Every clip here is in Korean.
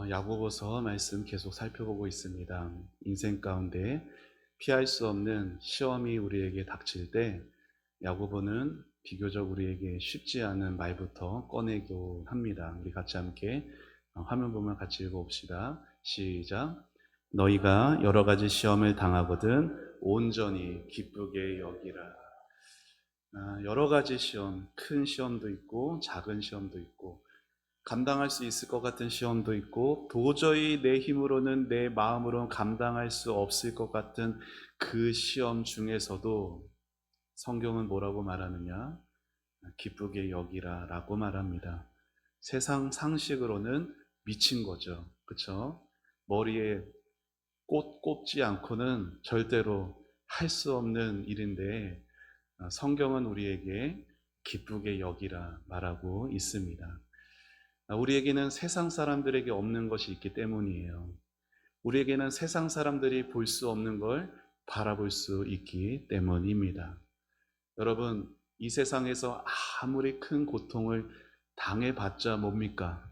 야고보서 말씀 계속 살펴보고 있습니다. 인생 가운데 피할 수 없는 시험이 우리에게 닥칠 때 야고보는 비교적 우리에게 쉽지 않은 말부터 꺼내곤 합니다. 우리 같이 함께 화면 보면 같이 읽어봅시다. 시작. 너희가 여러 가지 시험을 당하거든 온전히 기쁘게 여기라. 여러 가지 시험, 큰 시험도 있고 작은 시험도 있고 감당할 수 있을 것 같은 시험도 있고 도저히 내 힘으로는 내 마음으로는 감당할 수 없을 것 같은 그 시험 중에서도 성경은 뭐라고 말하느냐? 기쁘게 여기라 라고 말합니다. 세상 상식으로는 미친 거죠. 그렇죠? 머리에 꽃 꼽지 않고는 절대로 할 수 없는 일인데 성경은 우리에게 기쁘게 여기라 말하고 있습니다. 우리에게는 세상 사람들에게 없는 것이 있기 때문이에요. 우리에게는 세상 사람들이 볼 수 없는 걸 바라볼 수 있기 때문입니다. 여러분, 이 세상에서 아무리 큰 고통을 당해봤자 뭡니까?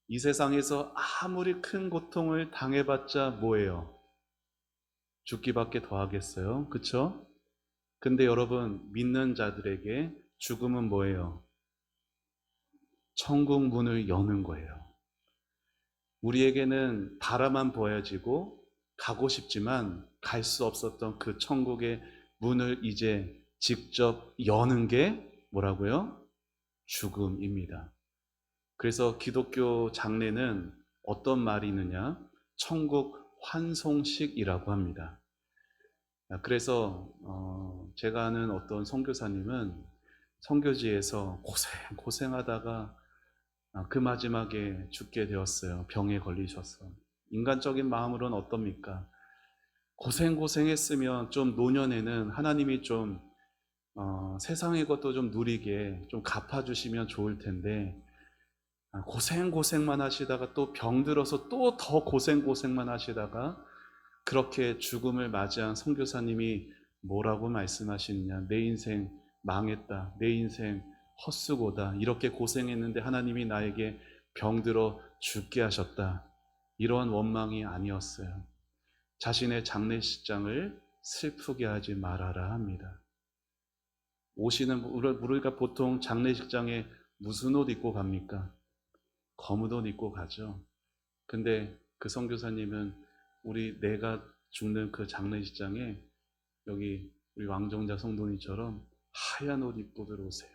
이 세상에서 아무리 큰 고통을 당해봤자 뭐예요? 죽기밖에 더 하겠어요? 그쵸? 근데 여러분, 믿는 자들에게 죽음은 뭐예요? 천국 문을 여는 거예요. 우리에게는 바라만 보여지고 가고 싶지만 갈 수 없었던 그 천국의 문을 이제 직접 여는 게 뭐라고요? 죽음입니다. 그래서 기독교 장례는 어떤 말이 있느냐? 천국 환송식이라고 합니다. 그래서 제가 아는 어떤 선교사님은 선교지에서 고생하다가 그 마지막에 죽게 되었어요. 병에 걸리셔서. 인간적인 마음으로는 어떻습니까? 고생했으면 좀 노년에는 하나님이 좀 세상의 것도 좀 누리게 좀 갚아주시면 좋을 텐데 고생만 하시다가 또 병들어서 또 더 고생만 하시다가 그렇게 죽음을 맞이한 선교사님이 뭐라고 말씀하시느냐? 내 인생 망했다. 내 인생 헛수고다. 이렇게 고생했는데 하나님이 나에게 병들어 죽게 하셨다. 이러한 원망이 아니었어요. 자신의 장례식장을 슬프게 하지 말아라 합니다. 우리가 보통 장례식장에 무슨 옷 입고 갑니까? 검은 옷 입고 가죠. 근데 그 선교사님은 내가 죽는 그 장례식장에 여기 우리 왕정자 성도님처럼 하얀 옷 입고 들어오세요.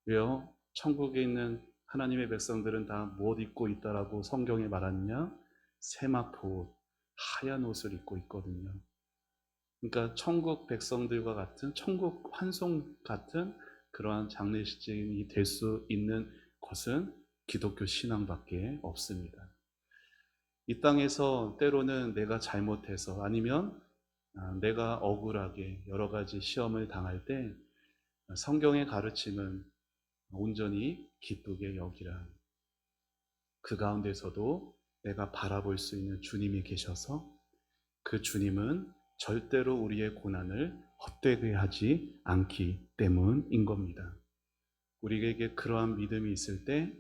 왜요? 천국에 있는 하나님의 백성들은 다 못 입고 있다라고 성경에 말하느냐? 세마포 옷, 하얀 옷을 입고 있거든요. 그러니까 천국 백성들과 같은 천국 환송 같은 그러한 장례식장이 될 수 있는 것은 기독교 신앙밖에 없습니다. 이 땅에서 때로는 내가 잘못해서 아니면 내가 억울하게 여러 가지 시험을 당할 때 성경의 가르침은 온전히 기쁘게 여기라. 그 가운데서도 내가 바라볼 수 있는 주님이 계셔서 그 주님은 절대로 우리의 고난을 헛되게 하지 않기 때문인 겁니다. 우리에게 그러한 믿음이 있을 때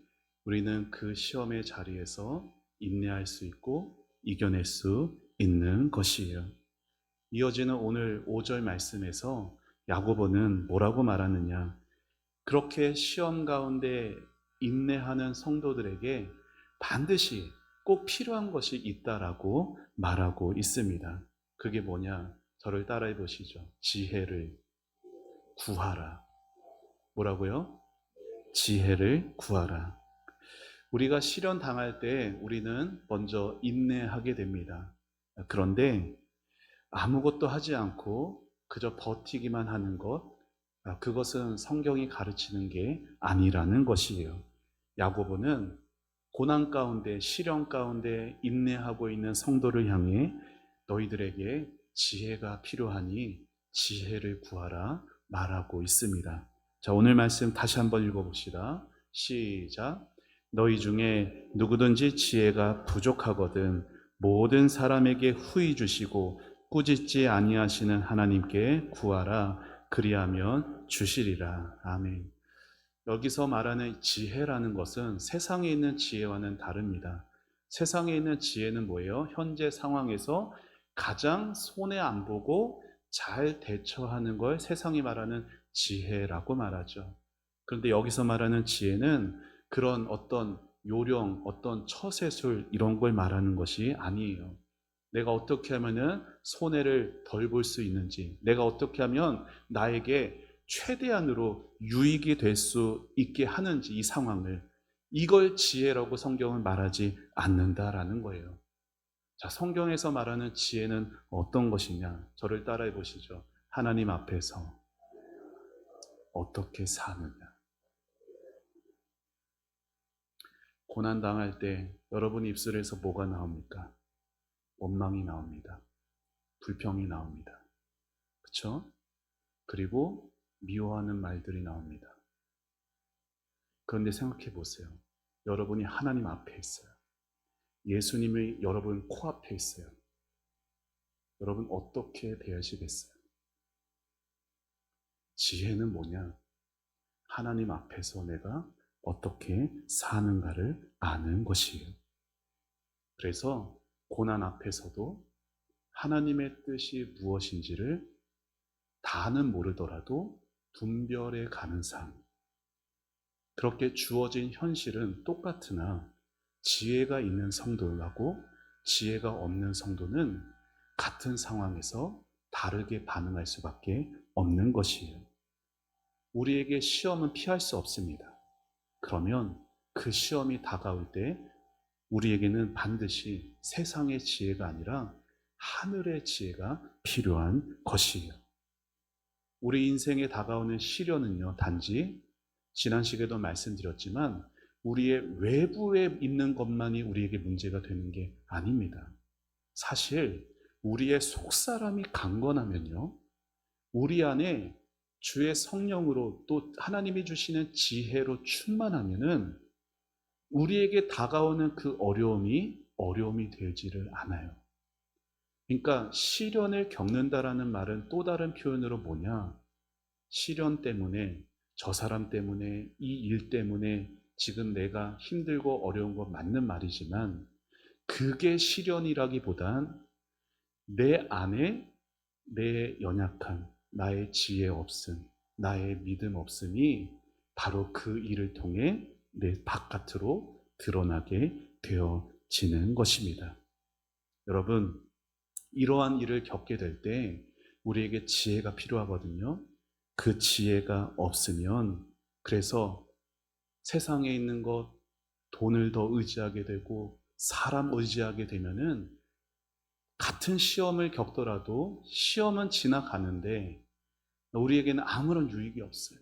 우리는 그 시험의 자리에서 인내할 수 있고 이겨낼 수 있는 것이에요. 이어지는 오늘 5절 말씀에서 야고보는 뭐라고 말하느냐? 그렇게 시험 가운데 인내하는 성도들에게 반드시 꼭 필요한 것이 있다라고 말하고 있습니다. 그게 뭐냐? 저를 따라해 보시죠. 지혜를 구하라. 뭐라고요? 지혜를 구하라. 우리가 시련 당할 때 우리는 먼저 인내하게 됩니다. 그런데 아무것도 하지 않고 그저 버티기만 하는 것, 그것은 성경이 가르치는 게 아니라는 것이에요. 야고보는 고난 가운데, 시련 가운데 인내하고 있는 성도를 향해 너희들에게 지혜가 필요하니 지혜를 구하라 말하고 있습니다. 자, 오늘 말씀 다시 한번 읽어봅시다. 시작. 너희 중에 누구든지 지혜가 부족하거든 모든 사람에게 후히 주시고 꾸짖지 아니하시는 하나님께 구하라. 그리하면 주시리라. 아멘. 여기서 말하는 지혜라는 것은 세상에 있는 지혜와는 다릅니다. 세상에 있는 지혜는 뭐예요? 현재 상황에서 가장 손해 안 보고 잘 대처하는 걸 세상이 말하는 지혜라고 말하죠. 그런데 여기서 말하는 지혜는 그런 어떤 요령, 어떤 처세술 이런 걸 말하는 것이 아니에요. 내가 어떻게 하면은 손해를 덜 볼 수 있는지, 내가 어떻게 하면 나에게 최대한으로 유익이 될 수 있게 하는지, 이 상황을, 이걸 지혜라고 성경은 말하지 않는다라는 거예요. 자, 성경에서 말하는 지혜는 어떤 것이냐? 저를 따라해 보시죠. 하나님 앞에서 어떻게 사느냐? 고난 당할 때 여러분 입술에서 뭐가 나옵니까? 원망이 나옵니다. 불평이 나옵니다. 그렇죠? 그리고 미워하는 말들이 나옵니다. 그런데 생각해 보세요. 여러분이 하나님 앞에 있어요. 예수님이 여러분 코앞에 있어요. 여러분 어떻게 대하시겠어요? 지혜는 뭐냐? 하나님 앞에서 내가 어떻게 사는가를 아는 것이에요. 그래서 고난 앞에서도 하나님의 뜻이 무엇인지를 다는 모르더라도 분별해 가는 삶. 그렇게 주어진 현실은 똑같으나 지혜가 있는 성도하고 지혜가 없는 성도는 같은 상황에서 다르게 반응할 수밖에 없는 것이에요. 우리에게 시험은 피할 수 없습니다. 그러면 그 시험이 다가올 때 우리에게는 반드시 세상의 지혜가 아니라 하늘의 지혜가 필요한 것이에요. 우리 인생에 다가오는 시련은요, 단지 지난 시간에도 말씀드렸지만 우리의 외부에 있는 것만이 우리에게 문제가 되는 게 아닙니다. 사실 우리의 속사람이 강건하면요, 우리 안에 주의 성령으로 또 하나님이 주시는 지혜로 충만하면은 우리에게 다가오는 그 어려움이 되지를 않아요. 그러니까 시련을 겪는다라는 말은 또 다른 표현으로 뭐냐? 시련 때문에, 저 사람 때문에, 이 일 때문에 지금 내가 힘들고 어려운 건 맞는 말이지만 그게 시련이라기보단 내 안에 내 연약함, 나의 지혜 없음, 나의 믿음 없음이 바로 그 일을 통해 내 바깥으로 드러나게 되어지는 것입니다. 여러분, 이러한 일을 겪게 될 때 우리에게 지혜가 필요하거든요. 그 지혜가 없으면 그래서 세상에 있는 것, 돈을 더 의지하게 되고 사람 의지하게 되면은 같은 시험을 겪더라도 시험은 지나가는데 우리에게는 아무런 유익이 없어요.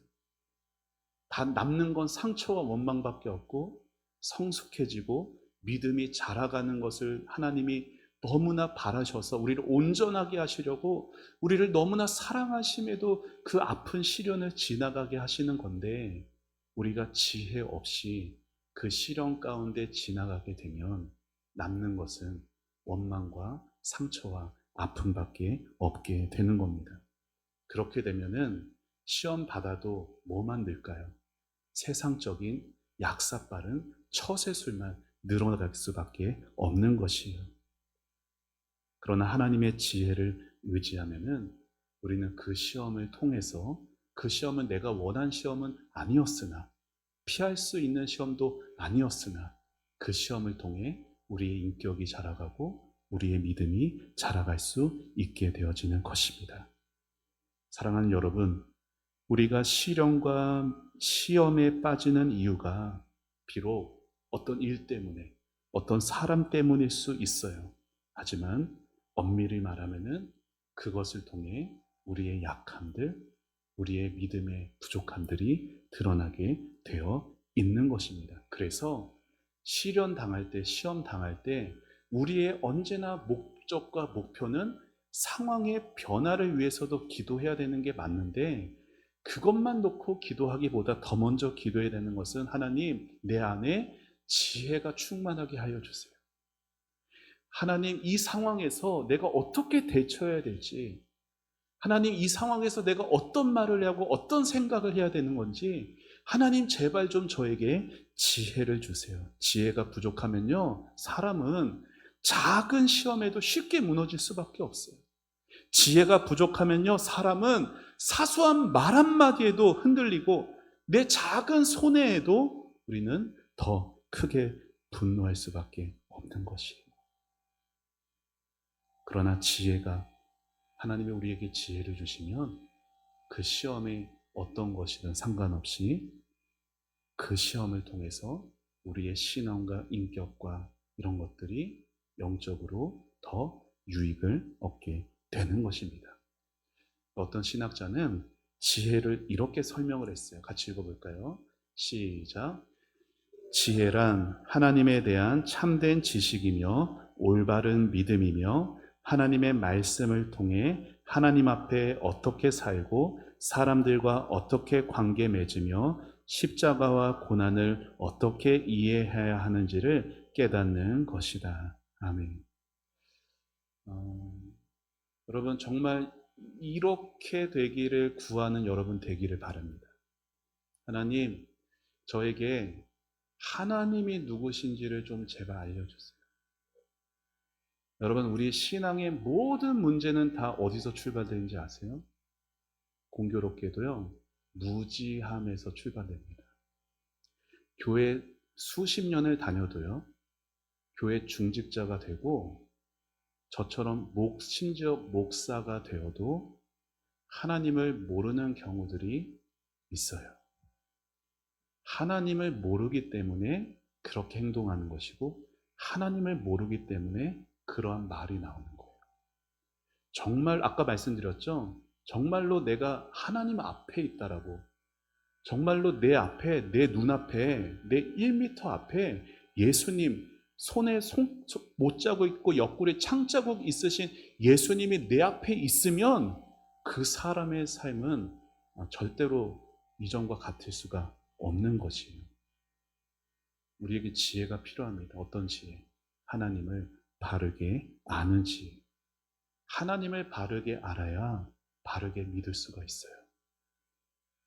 다 남는 건 상처와 원망밖에 없고 성숙해지고 믿음이 자라가는 것을 하나님이 너무나 바라셔서 우리를 온전하게 하시려고 우리를 너무나 사랑하심에도 그 아픈 시련을 지나가게 하시는 건데 우리가 지혜 없이 그 시련 가운데 지나가게 되면 남는 것은 원망과 상처와 아픔밖에 없게 되는 겁니다. 그렇게 되면은 시험 받아도 뭐만 늘까요? 세상적인 약삭빠른 처세술만 늘어날 수밖에 없는 것이에요. 그러나 하나님의 지혜를 의지하면은 우리는 그 시험을 통해서 그 시험은 내가 원한 시험은 아니었으나 피할 수 있는 시험도 아니었으나 그 시험을 통해 우리의 인격이 자라가고 우리의 믿음이 자라갈 수 있게 되어지는 것입니다. 사랑하는 여러분, 우리가 시련과 시험에 빠지는 이유가 비록 어떤 일 때문에, 어떤 사람 때문일 수 있어요. 하지만 엄밀히 말하면은 그것을 통해 우리의 약함들, 우리의 믿음의 부족함들이 드러나게 되어 있는 것입니다. 그래서 시련 당할 때, 시험 당할 때 우리의 언제나 목적과 목표는 상황의 변화를 위해서도 기도해야 되는 게 맞는데 그것만 놓고 기도하기보다 더 먼저 기도해야 되는 것은 하나님, 내 안에 지혜가 충만하게 하여 주세요. 하나님, 이 상황에서 내가 어떻게 대처해야 될지, 하나님, 이 상황에서 내가 어떤 말을 하고 어떤 생각을 해야 되는 건지 하나님 제발 좀 저에게 지혜를 주세요. 지혜가 부족하면요, 사람은 작은 시험에도 쉽게 무너질 수밖에 없어요. 지혜가 부족하면요, 사람은 사소한 말 한마디에도 흔들리고 내 작은 손해에도 우리는 더 크게 분노할 수밖에 없는 것이에요. 그러나 지혜가, 하나님이 우리에게 지혜를 주시면 그 시험이 어떤 것이든 상관없이 그 시험을 통해서 우리의 신앙과 인격과 이런 것들이 영적으로 더 유익을 얻게 되는 것입니다. 어떤 신학자는 지혜를 이렇게 설명을 했어요. 같이 읽어볼까요? 시작. 지혜란 하나님에 대한 참된 지식이며 올바른 믿음이며 하나님의 말씀을 통해 하나님 앞에 어떻게 살고 사람들과 어떻게 관계 맺으며 십자가와 고난을 어떻게 이해해야 하는지를 깨닫는 것이다. 아멘. 여러분, 정말 이렇게 되기를 구하는 여러분 되기를 바랍니다. 하나님, 저에게 하나님이 누구신지를 좀 제발 알려주세요. 여러분, 우리 신앙의 모든 문제는 다 어디서 출발되는지 아세요? 공교롭게도요, 무지함에서 출발됩니다. 교회 수십 년을 다녀도요, 교회 중직자가 되고 저처럼 심지어 목사가 되어도 하나님을 모르는 경우들이 있어요. 하나님을 모르기 때문에 그렇게 행동하는 것이고 하나님을 모르기 때문에 그러한 말이 나오는 거예요. 정말 아까 말씀드렸죠? 정말로 내가 하나님 앞에 있다라고, 정말로 내 앞에, 내 눈앞에, 내 1미터 앞에 예수님, 손에 못자국 있고 옆구리에 창자국 있으신 예수님이 내 앞에 있으면 그 사람의 삶은 절대로 이전과 같을 수가 없는 것이에요. 우리에게 지혜가 필요합니다. 어떤 지혜? 하나님을 바르게 아는 지혜. 하나님을 바르게 알아야 바르게 믿을 수가 있어요.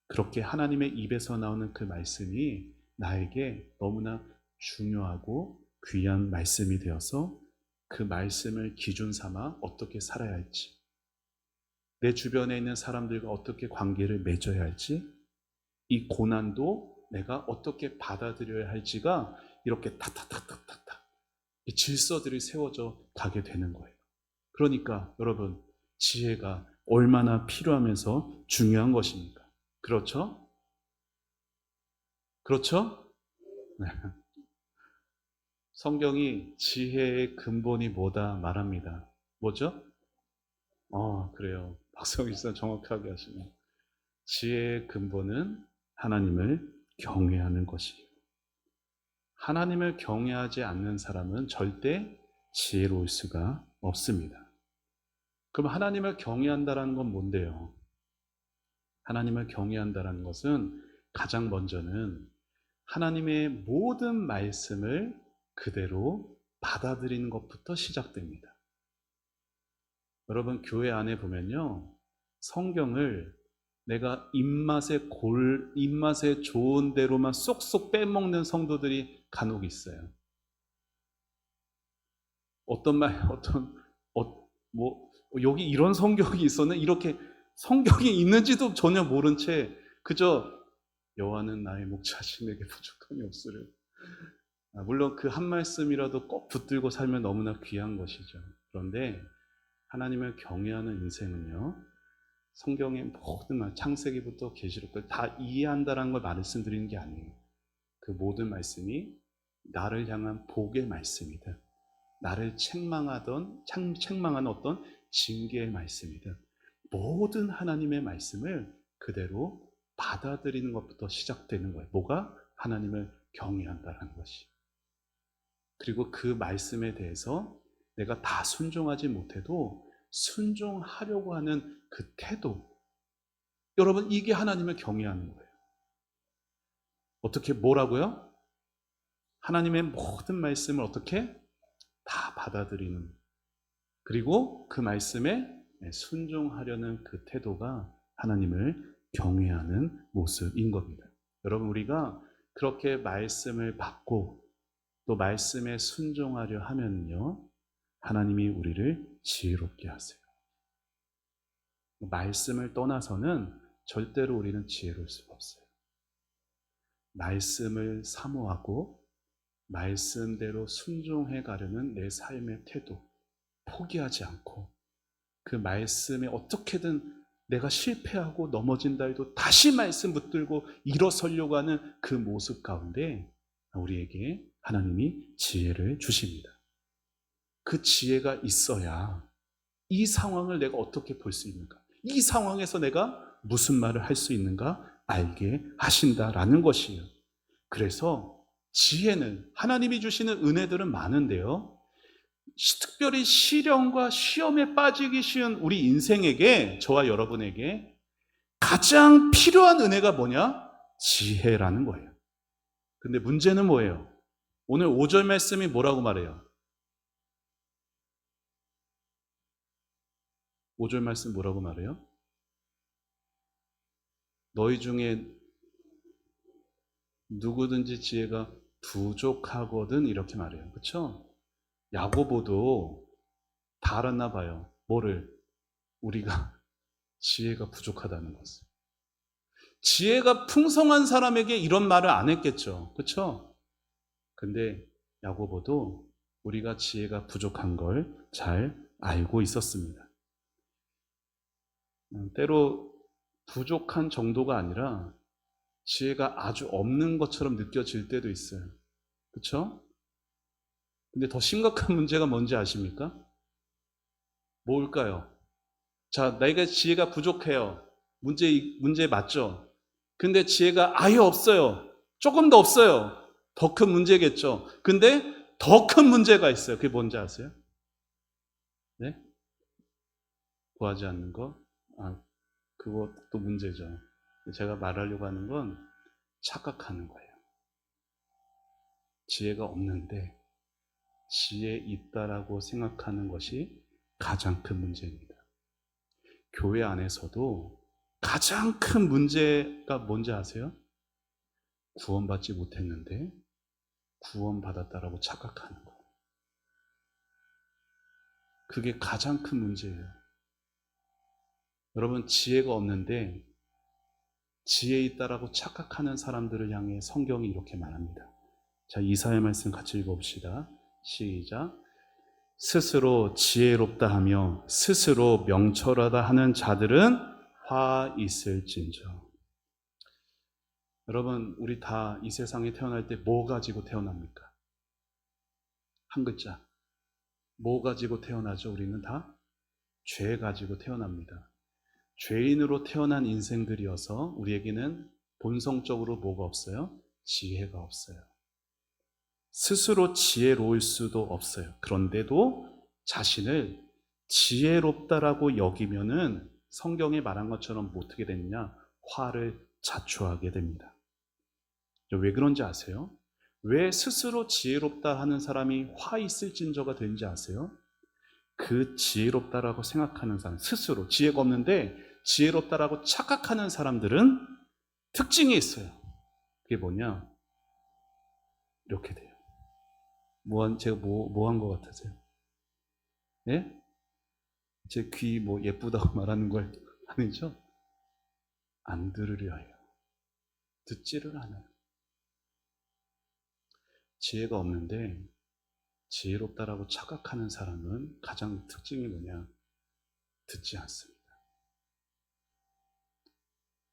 그렇게 하나님의 입에서 나오는 그 말씀이 나에게 너무나 중요하고 귀한 말씀이 되어서 그 말씀을 기준 삼아 어떻게 살아야 할지, 내 주변에 있는 사람들과 어떻게 관계를 맺어야 할지, 이 고난도 내가 어떻게 받아들여야 할지가 이렇게 탁탁탁탁탁탁 이 질서들이 세워져 가게 되는 거예요. 그러니까 여러분, 지혜가 얼마나 필요하면서 중요한 것입니까? 그렇죠? 그렇죠? 네. 성경이 지혜의 근본이 뭐다 말합니다. 뭐죠? 그래요. 박성희 씨 정확하게 하시네요. 지혜의 근본은 하나님을 경외하는 것이에요. 하나님을 경외하지 않는 사람은 절대 지혜로울 수가 없습니다. 그럼 하나님을 경외한다는 건 뭔데요? 하나님을 경외한다는 것은 가장 먼저는 하나님의 모든 말씀을 그대로 받아들이는 것부터 시작됩니다. 여러분, 교회 안에 보면요, 성경을 내가 입맛에 좋은 대로만 쏙쏙 빼먹는 성도들이 간혹 있어요. 여기 이런 성경이 있었네? 이렇게 성경이 있는지도 전혀 모른 채 그저 여호와는 나의 목자시 내게 부족함이 없으를. 물론 그 한 말씀이라도 꼭 붙들고 살면 너무나 귀한 것이죠. 그런데 하나님을 경외하는 인생은요, 성경의 모든 말, 창세기부터 계시록까지 다 이해한다는 걸 말씀드리는 게 아니에요. 그 모든 말씀이 나를 향한 복의 말씀이든 나를 책망하는 어떤 징계의 말씀이든 모든 하나님의 말씀을 그대로 받아들이는 것부터 시작되는 거예요. 뭐가? 하나님을 경외한다는 것이. 그리고 그 말씀에 대해서 내가 다 순종하지 못해도 순종하려고 하는 그 태도. 여러분, 이게 하나님을 경외하는 거예요. 어떻게, 뭐라고요? 하나님의 모든 말씀을 어떻게? 다 받아들이는, 그리고 그 말씀에 순종하려는 그 태도가 하나님을 경외하는 모습인 겁니다. 여러분, 우리가 그렇게 말씀을 받고 또 말씀에 순종하려 하면요, 하나님이 우리를 지혜롭게 하세요. 말씀을 떠나서는 절대로 우리는 지혜로울 수가 없어요. 말씀을 사모하고 말씀대로 순종해 가려는 내 삶의 태도, 포기하지 않고 그 말씀에 어떻게든 내가 실패하고 넘어진다 해도 다시 말씀 붙들고 일어서려고 하는 그 모습 가운데 우리에게 하나님이 지혜를 주십니다. 그 지혜가 있어야 이 상황을 내가 어떻게 볼 수 있는가, 이 상황에서 내가 무슨 말을 할 수 있는가 알게 하신다라는 것이에요. 그래서 지혜는, 하나님이 주시는 은혜들은 많은데요, 특별히 시련과 시험에 빠지기 쉬운 우리 인생에게, 저와 여러분에게 가장 필요한 은혜가 뭐냐? 지혜라는 거예요. 근데 문제는 뭐예요? 오늘 5절 말씀이 뭐라고 말해요? 5절 말씀 뭐라고 말해요? 너희 중에 누구든지 지혜가 부족하거든, 이렇게 말해요. 그렇죠? 야고보도 다 알았나 봐요. 뭐를? 우리가 지혜가 부족하다는 것을. 지혜가 풍성한 사람에게 이런 말을 안 했겠죠. 그렇죠? 근데 야고보도 우리가 지혜가 부족한 걸 잘 알고 있었습니다. 때로 부족한 정도가 아니라 지혜가 아주 없는 것처럼 느껴질 때도 있어요. 그렇죠? 근데 더 심각한 문제가 뭔지 아십니까? 뭘까요? 자, 내가 지혜가 부족해요. 문제 맞죠? 근데 지혜가 아예 없어요. 조금 더 없어요. 더 큰 문제겠죠. 근데 더 큰 문제가 있어요. 그게 뭔지 아세요? 네? 구하지 않는 거? 그것도 문제죠. 제가 말하려고 하는 건 착각하는 거예요. 지혜가 없는데 지혜 있다라고 생각하는 것이 가장 큰 문제입니다. 교회 안에서도 가장 큰 문제가 뭔지 아세요? 구원받지 못했는데 구원받았다라고 착각하는 거예요. 그게 가장 큰 문제예요. 여러분, 지혜가 없는데 지혜 있다라고 착각하는 사람들을 향해 성경이 이렇게 말합니다. 자, 이사야 말씀 같이 읽어봅시다. 시작. 스스로 지혜롭다 하며 스스로 명철하다 하는 자들은 화 있을진저. 여러분, 우리 다 이 세상에 태어날 때 뭐 가지고 태어납니까? 한 글자. 뭐 가지고 태어나죠? 우리는 다 죄 가지고 태어납니다. 죄인으로 태어난 인생들이어서 우리에게는 본성적으로 뭐가 없어요? 지혜가 없어요. 스스로 지혜로울 수도 없어요. 그런데도 자신을 지혜롭다라고 여기면은 성경에 말한 것처럼 어떻게 되느냐? 화를 자초하게 됩니다. 왜 그런지 아세요? 왜 스스로 지혜롭다 하는 사람이 화 있을진저가 되는지 아세요? 그 지혜롭다라고 생각하는 사람, 스스로 지혜가 없는데 지혜롭다라고 착각하는 사람들은 특징이 있어요. 그게 뭐냐? 이렇게 돼요. 제가 뭐 한 것 같으세요? 예? 제 귀 예쁘다고 말하는 걸 아니죠? 안 들으려 해요. 듣지를 않아요. 지혜가 없는데 지혜롭다라고 착각하는 사람은 가장 특징이 뭐냐? 듣지 않습니다.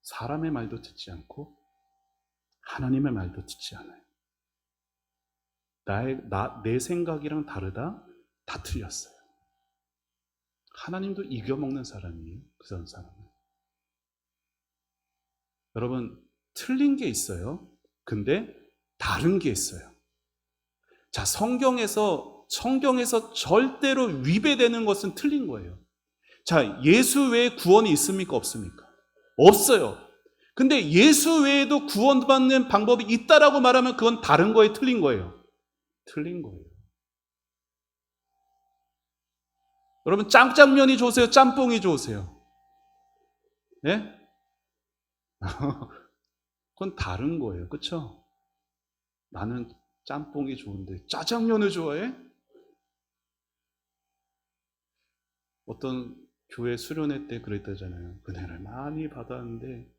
사람의 말도 듣지 않고 하나님의 말도 듣지 않아요. 내 생각이랑 다르다? 다 틀렸어요. 하나님도 이겨먹는 사람이에요. 그런 사람은. 여러분, 틀린 게 있어요. 근데 다른 게 있어요. 자, 성경에서 절대로 위배되는 것은 틀린 거예요. 자, 예수 외에 구원이 있습니까? 없습니까? 없어요. 근데 예수 외에도 구원받는 방법이 있다라고 말하면 그건 다른 거에 틀린 거예요. 틀린 거예요. 여러분, 짬장면이 좋으세요? 짬뽕이 좋으세요? 네? 그건 다른 거예요. 그렇죠? 나는 짬뽕이 좋은데 짜장면을 좋아해? 어떤 교회 수련회 때 그랬다잖아요. 은혜를 많이 받았는데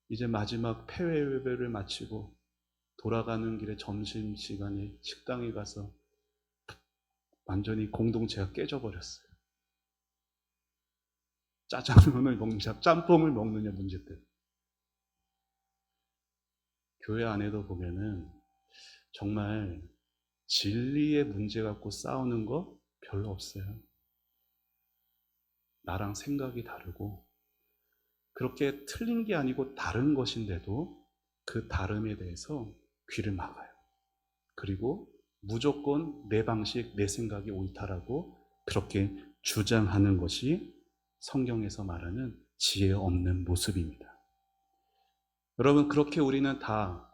이제 마지막 폐회 예배를 마치고 돌아가는 길에 점심시간에 식당에 가서 완전히 공동체가 깨져버렸어요. 짜장면을 먹느냐 짬뽕을 먹느냐 문제 때문에. 교회 안에도 보면은 정말 진리의 문제 갖고 싸우는 거 별로 없어요. 나랑 생각이 다르고 그렇게 틀린 게 아니고 다른 것인데도 그 다름에 대해서 귀를 막아요. 그리고 무조건 내 방식, 내 생각이 옳다라고 그렇게 주장하는 것이 성경에서 말하는 지혜 없는 모습입니다. 여러분, 그렇게 우리는 다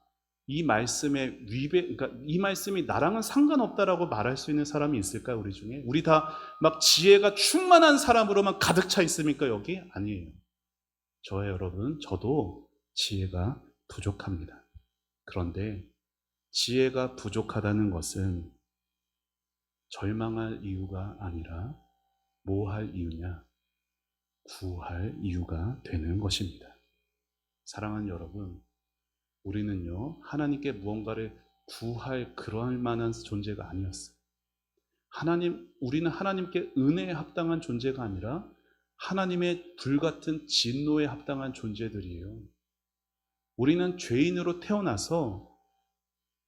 이 말씀에 그러니까 이 말씀이 나랑은 상관없다라고 말할 수 있는 사람이 있을까요, 우리 중에? 우리 다 막 지혜가 충만한 사람으로만 가득 차 있습니까, 여기? 아니에요. 저와 여러분, 저도 지혜가 부족합니다. 그런데 지혜가 부족하다는 것은 절망할 이유가 아니라 뭐 할 이유냐? 구할 이유가 되는 것입니다. 사랑하는 여러분, 우리는요, 하나님께 무언가를 구할 그럴 만한 존재가 아니었어요. 우리는 하나님께 은혜에 합당한 존재가 아니라 하나님의 불같은 진노에 합당한 존재들이에요. 우리는 죄인으로 태어나서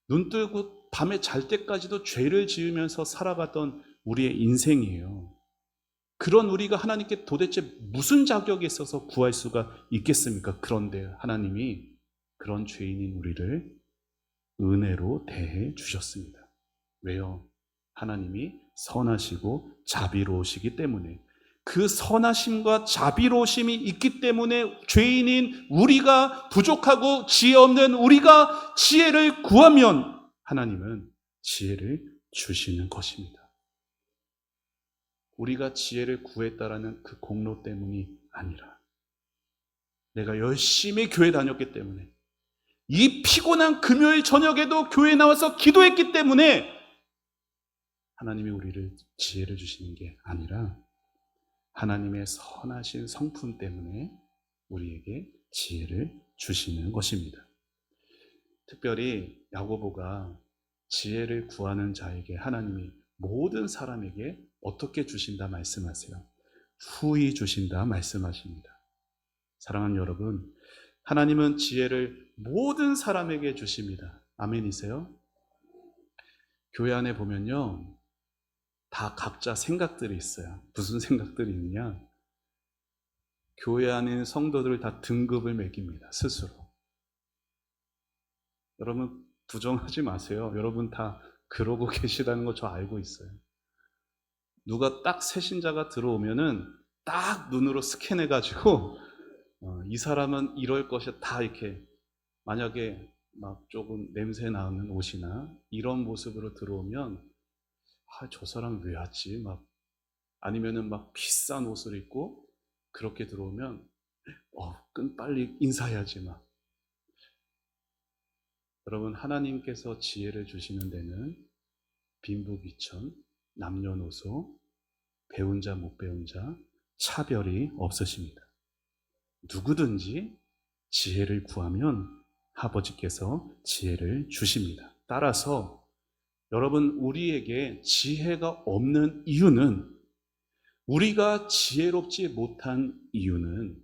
눈 뜨고 밤에 잘 때까지도 죄를 지으면서 살아갔던 우리의 인생이에요. 그런 우리가 하나님께 도대체 무슨 자격이 있어서 구할 수가 있겠습니까? 그런데 하나님이 그런 죄인인 우리를 은혜로 대해 주셨습니다. 왜요? 하나님이 선하시고 자비로우시기 때문에, 그 선하심과 자비로우심이 있기 때문에 죄인인 우리가 부족하고 지혜 없는 우리가 지혜를 구하면 하나님은 지혜를 주시는 것입니다. 우리가 지혜를 구했다라는 그 공로 때문이 아니라 내가 열심히 교회 다녔기 때문에, 이 피곤한 금요일 저녁에도 교회에 나와서 기도했기 때문에 하나님이 우리를 지혜를 주시는 게 아니라 하나님의 선하신 성품 때문에 우리에게 지혜를 주시는 것입니다. 특별히 야고보가 지혜를 구하는 자에게 하나님이 모든 사람에게 어떻게 주신다 말씀하세요? 후히 주신다 말씀하십니다. 사랑하는 여러분, 하나님은 지혜를 모든 사람에게 주십니다. 아멘이세요? 교회 안에 보면요, 다 각자 생각들이 있어요. 무슨 생각들이 있느냐? 교회 안에 있는 성도들 다 등급을 매깁니다. 스스로. 여러분 부정하지 마세요. 여러분 다 그러고 계시다는 거 저 알고 있어요. 누가 딱 새신자가 들어오면은 딱 눈으로 스캔해가지고 이 사람은 이럴 것이 다 이렇게, 만약에 막 조금 냄새 나는 옷이나 이런 모습으로 들어오면 저 사람 왜 왔지? 막 아니면은 막 비싼 옷을 입고 그렇게 들어오면 빨리 인사해야지 막. 여러분, 하나님께서 지혜를 주시는 데는 빈부귀천, 남녀노소, 배운 자 못 배운 자 차별이 없으십니다. 누구든지 지혜를 구하면 아버지께서 지혜를 주십니다. 따라서 여러분, 우리에게 지혜가 없는 이유는, 우리가 지혜롭지 못한 이유는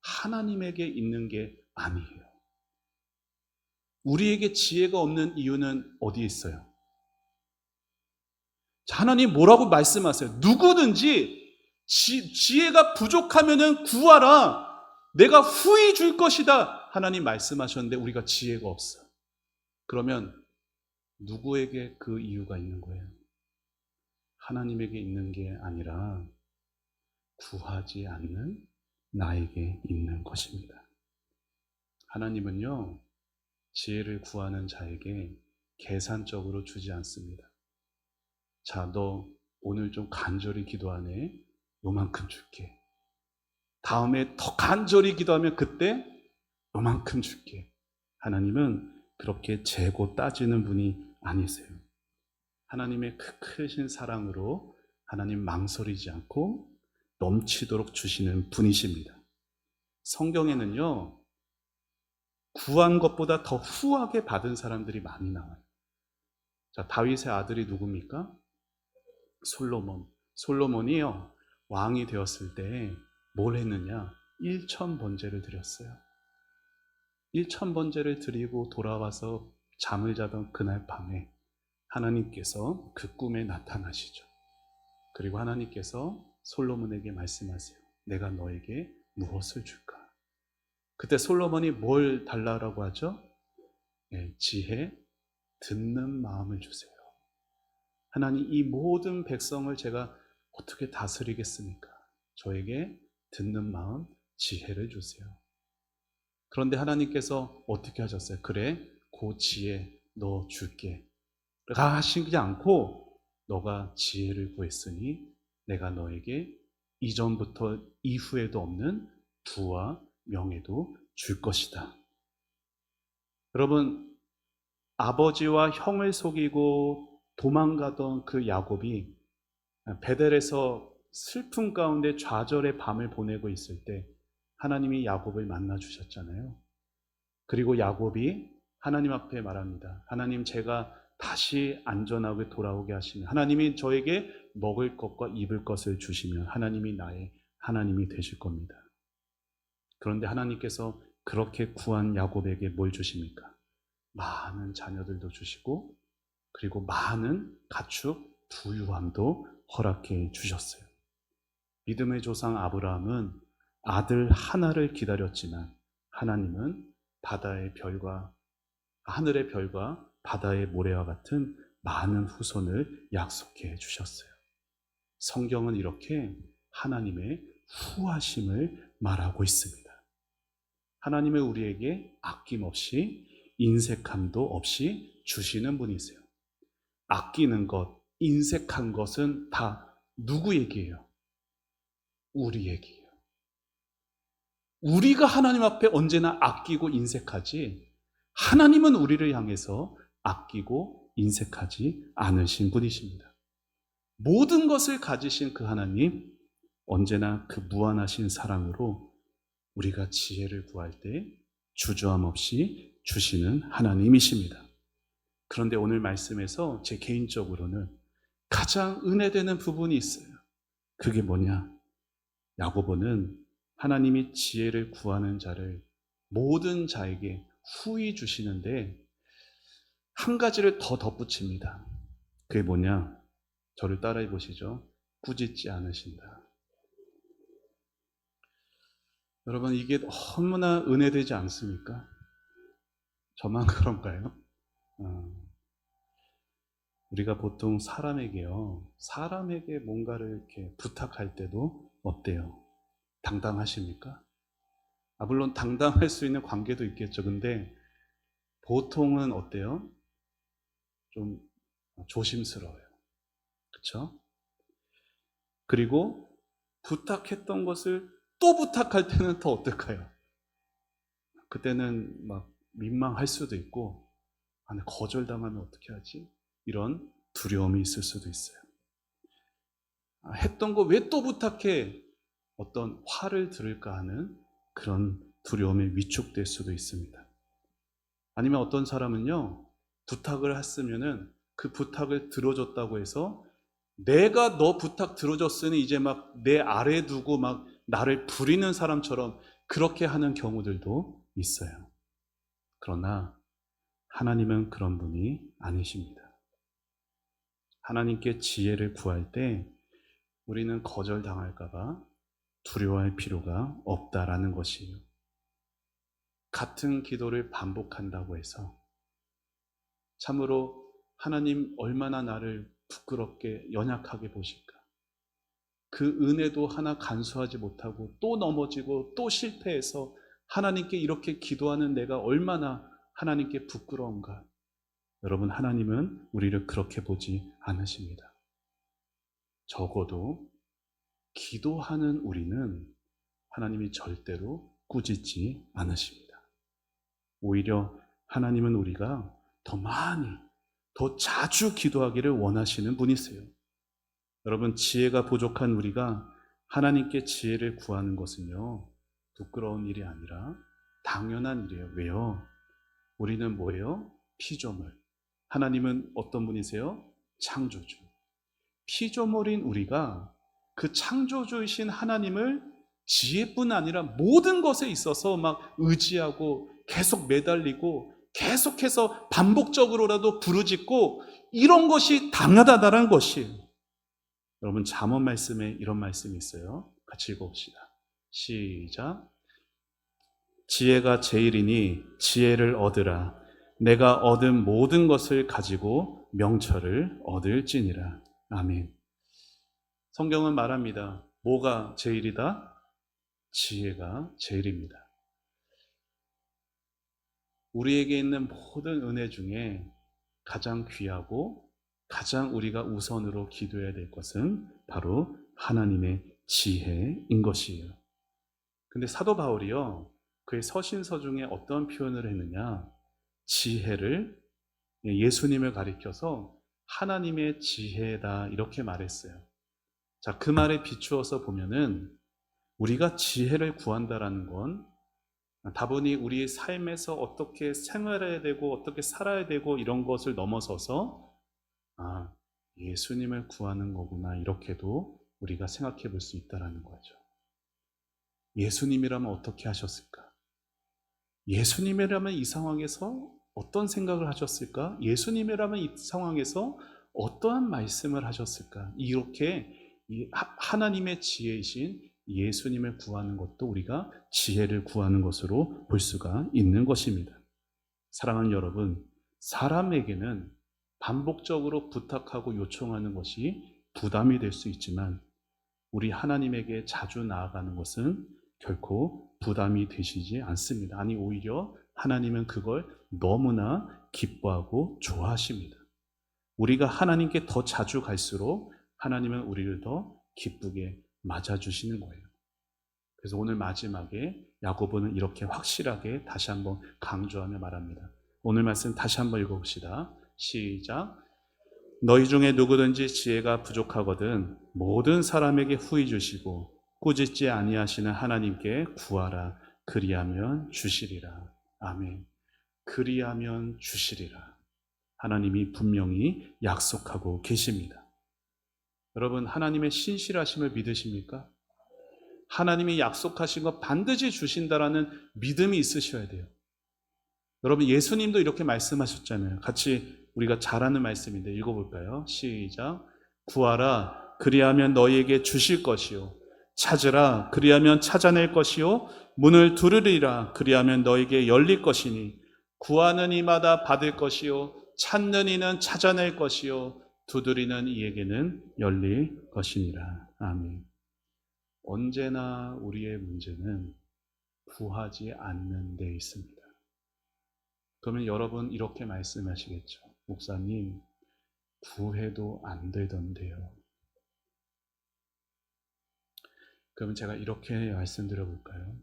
하나님에게 있는 게 아니에요. 우리에게 지혜가 없는 이유는 어디에 있어요? 하나님 뭐라고 말씀하세요? 누구든지 지혜가 부족하면은 구하라. 내가 후히 줄 것이다. 하나님 말씀하셨는데 우리가 지혜가 없어. 그러면 누구에게 그 이유가 있는 거예요? 하나님에게 있는 게 아니라 구하지 않는 나에게 있는 것입니다. 하나님은요, 지혜를 구하는 자에게 계산적으로 주지 않습니다. 자, 너 오늘 좀 간절히 기도하네. 요만큼 줄게. 다음에 더 간절히 기도하면 그때 요만큼 줄게. 하나님은 그렇게 재고 따지는 분이 아니세요. 하나님의 그 크신 사랑으로 하나님 망설이지 않고 넘치도록 주시는 분이십니다. 성경에는요, 구한 것보다 더 후하게 받은 사람들이 많이 나와요. 자, 다윗의 아들이 누굽니까? 솔로몬. 솔로몬이요, 왕이 되었을 때 뭘 했느냐? 1,000번제를 드렸어요. 1,000번제를 드리고 돌아와서 잠을 자던 그날 밤에 하나님께서 그 꿈에 나타나시죠. 그리고 하나님께서 솔로몬에게 말씀하세요. 내가 너에게 무엇을 줄까? 그때 솔로몬이 뭘 달라고 하죠? 네, 지혜, 듣는 마음을 주세요. 하나님, 이 모든 백성을 제가 어떻게 다스리겠습니까? 저에게 듣는 마음, 지혜를 주세요. 그런데 하나님께서 어떻게 하셨어요? 그래, 그 지혜 너 줄게. 하시지 않고 너가 지혜를 구했으니 내가 너에게 이전부터 이후에도 없는 부와 명예도 줄 것이다. 여러분, 아버지와 형을 속이고 도망가던 그 야곱이 베델에서 슬픔 가운데 좌절의 밤을 보내고 있을 때 하나님이 야곱을 만나 주셨잖아요. 그리고 야곱이 하나님 앞에 말합니다. 하나님, 제가 다시 안전하게 돌아오게 하시면, 하나님이 저에게 먹을 것과 입을 것을 주시면 하나님이 나의 하나님이 되실 겁니다. 그런데 하나님께서 그렇게 구한 야곱에게 뭘 주십니까? 많은 자녀들도 주시고, 그리고 많은 가축, 부유함도 허락해 주셨어요. 믿음의 조상 아브라함은 아들 하나를 기다렸지만 하나님은 바다의 별과 하늘의 별과 바다의 모래와 같은 많은 후손을 약속해 주셨어요. 성경은 이렇게 하나님의 후하심을 말하고 있습니다. 하나님은 우리에게 아낌없이 인색함도 없이 주시는 분이세요. 아끼는 것, 인색한 것은 다 누구 얘기예요? 우리 얘기예요. 우리가 하나님 앞에 언제나 아끼고 인색하지, 하나님은 우리를 향해서 아끼고 인색하지 않으신 분이십니다. 모든 것을 가지신 그 하나님, 언제나 그 무한하신 사랑으로 우리가 지혜를 구할 때 주저함 없이 주시는 하나님이십니다. 그런데 오늘 말씀에서 제 개인적으로는 가장 은혜되는 부분이 있어요. 그게 뭐냐? 야고보는 하나님이 지혜를 구하는 자를 모든 자에게 후히 주시는데 한 가지를 더 덧붙입니다. 그게 뭐냐? 저를 따라해 보시죠. 꾸짖지 않으신다. 여러분, 이게 너무나 은혜되지 않습니까? 저만 그런가요? 우리가 보통 사람에게 뭔가를 이렇게 부탁할 때도 어때요? 당당하십니까? 물론 당당할 수 있는 관계도 있겠죠. 근데 보통은 어때요? 좀 조심스러워요. 그렇죠? 그리고 부탁했던 것을 또 부탁할 때는 더 어떨까요? 그때는 막 민망할 수도 있고, 거절당하면 어떻게 하지? 이런 두려움이 있을 수도 있어요. 했던 거 왜 또 부탁해? 어떤 화를 들을까 하는 그런 두려움에 위축될 수도 있습니다. 아니면 어떤 사람은요, 부탁을 했으면은 그 부탁을 들어줬다고 해서 내가 너 부탁 들어줬으니 이제 막 내 아래 두고 막 나를 부리는 사람처럼 그렇게 하는 경우들도 있어요. 그러나 하나님은 그런 분이 아니십니다. 하나님께 지혜를 구할 때 우리는 거절당할까봐 두려워할 필요가 없다라는 것이에요. 같은 기도를 반복한다고 해서 참으로 하나님 얼마나 나를 부끄럽게 연약하게 보실까? 그 은혜도 하나 간수하지 못하고 또 넘어지고 또 실패해서 하나님께 이렇게 기도하는 내가 얼마나 하나님께 부끄러운가? 여러분, 하나님은 우리를 그렇게 보지 않으십니다. 적어도 기도하는 우리는 하나님이 절대로 꾸짖지 않으십니다. 오히려 하나님은 우리가 더 많이, 더 자주 기도하기를 원하시는 분이세요. 여러분, 지혜가 부족한 우리가 하나님께 지혜를 구하는 것은요, 부끄러운 일이 아니라 당연한 일이에요. 왜요? 우리는 뭐예요? 피조물. 하나님은 어떤 분이세요? 창조주. 피조물인 우리가 그 창조주이신 하나님을 지혜뿐 아니라 모든 것에 있어서 막 의지하고 계속 매달리고 계속해서 반복적으로라도 부르짖고 이런 것이 당연하다는 것이에요. 여러분, 잠언 말씀에 이런 말씀이 있어요. 같이 읽어봅시다. 시작. 지혜가 제일이니 지혜를 얻으라. 내가 얻은 모든 것을 가지고 명철을 얻을지니라. 아멘. 성경은 말합니다. 뭐가 제일이다? 지혜가 제일입니다. 우리에게 있는 모든 은혜 중에 가장 귀하고 가장 우리가 우선으로 기도해야 될 것은 바로 하나님의 지혜인 것이에요. 근데 사도 바울이요, 그의 서신서 중에 어떤 표현을 했느냐? 지혜를, 예수님을 가리켜서 하나님의 지혜다 이렇게 말했어요. 자, 그 말에 비추어서 보면은 우리가 지혜를 구한다라는 건 다분히 우리 삶에서 어떻게 생활해야 되고 어떻게 살아야 되고 이런 것을 넘어서서 예수님을 구하는 거구나 이렇게도 우리가 생각해 볼 수 있다라는 거죠. 예수님이라면 어떻게 하셨을까? 예수님이라면 이 상황에서 어떤 생각을 하셨을까? 예수님이라면 이 상황에서 어떠한 말씀을 하셨을까? 이렇게 하나님의 지혜이신 예수님을 구하는 것도 우리가 지혜를 구하는 것으로 볼 수가 있는 것입니다. 사랑하는 여러분, 사람에게는 반복적으로 부탁하고 요청하는 것이 부담이 될 수 있지만 우리 하나님에게 자주 나아가는 것은 결코 부담이 되시지 않습니다. 아니, 오히려 하나님은 그걸 너무나 기뻐하고 좋아하십니다. 우리가 하나님께 더 자주 갈수록 하나님은 우리를 더 기쁘게 맞아주시는 거예요. 그래서 오늘 마지막에 야고보는 이렇게 확실하게 다시 한번 강조하며 말합니다. 오늘 말씀 다시 한번 읽어봅시다. 시작. 너희 중에 누구든지 지혜가 부족하거든 모든 사람에게 후히 주시고 꾸짖지 아니하시는 하나님께 구하라. 그리하면 주시리라. 아멘. 그리하면 주시리라. 하나님이 분명히 약속하고 계십니다. 여러분, 하나님의 신실하심을 믿으십니까? 하나님이 약속하신 것 반드시 주신다라는 믿음이 있으셔야 돼요. 여러분, 예수님도 이렇게 말씀하셨잖아요. 같이 우리가 잘 아는 말씀인데 읽어볼까요? 시작. 구하라. 그리하면 너희에게 주실 것이요. 찾으라. 그리하면 찾아낼 것이요. 문을 두드리라. 그리하면 너희에게 열릴 것이니 구하는 이마다 받을 것이요. 찾는 이는 찾아낼 것이요. 두드리는 이에게는 열릴 것이니라. 아멘. 언제나 우리의 문제는 구하지 않는 데 있습니다. 그러면 여러분 이렇게 말씀하시겠죠. 목사님, 구해도 안 되던데요. 그러면 제가 이렇게 말씀드려 볼까요?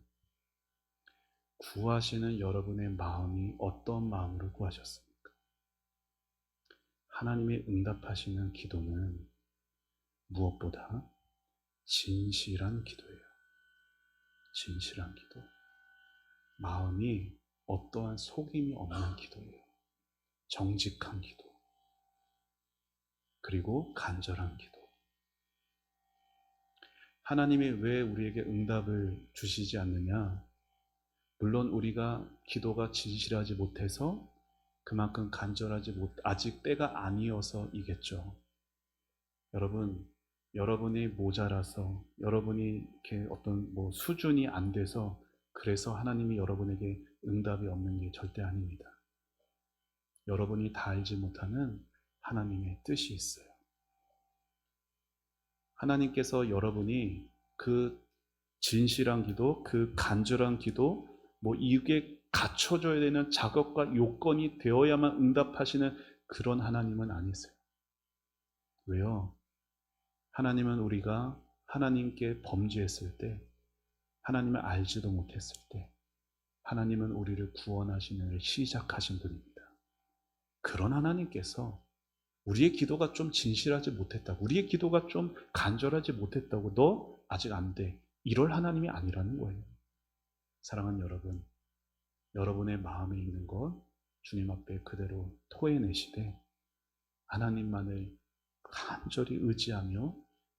구하시는 여러분의 마음이 어떤 마음으로 구하셨습니까? 하나님의 응답하시는 기도는 무엇보다 진실한 기도예요. 진실한 기도. 마음이 어떠한 속임이 없는 기도예요. 정직한 기도. 그리고 간절한 기도. 하나님이 왜 우리에게 응답을 주시지 않느냐? 물론 우리가 기도가 진실하지 못해서 그만큼 간절하지 아직 때가 아니어서이겠죠. 여러분, 여러분이 모자라서 여러분이 이렇게 어떤 수준이 안 돼서 그래서 하나님이 여러분에게 응답이 없는 게 절대 아닙니다. 여러분이 다 알지 못하는 하나님의 뜻이 있어요. 하나님께서 여러분이 그 진실한 기도, 그 간절한 기도, 이게 갖춰져야 되는 작업과 요건이 되어야만 응답하시는 그런 하나님은 아니세요. 왜요? 하나님은 우리가 하나님께 범죄했을 때, 하나님을 알지도 못했을 때, 하나님은 우리를 구원하시는 일을 시작하신 분입니다. 그런 하나님께서 우리의 기도가 좀 진실하지 못했다고, 우리의 기도가 좀 간절하지 못했다고, 너 아직 안 돼, 이럴 하나님이 아니라는 거예요. 사랑하는 여러분, 여러분의 마음에 있는 것 주님 앞에 그대로 토해내시되 하나님만을 간절히 의지하며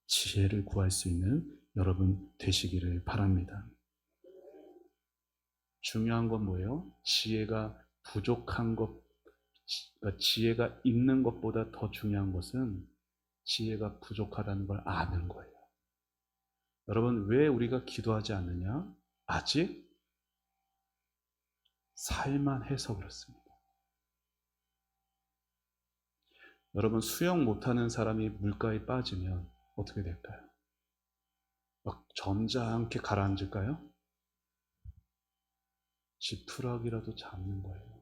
지혜를 구할 수 있는 여러분 되시기를 바랍니다. 중요한 건 뭐예요? 지혜가 부족한 것, 지혜가 있는 것보다 더 중요한 것은 지혜가 부족하다는 걸 아는 거예요. 여러분, 왜 우리가 기도하지 않느냐? 아직 살만해서 그렇습니다. 여러분, 수영 못하는 사람이 물가에 빠지면 어떻게 될까요? 막 점잖게 가라앉을까요? 지푸라기라도 잡는 거예요.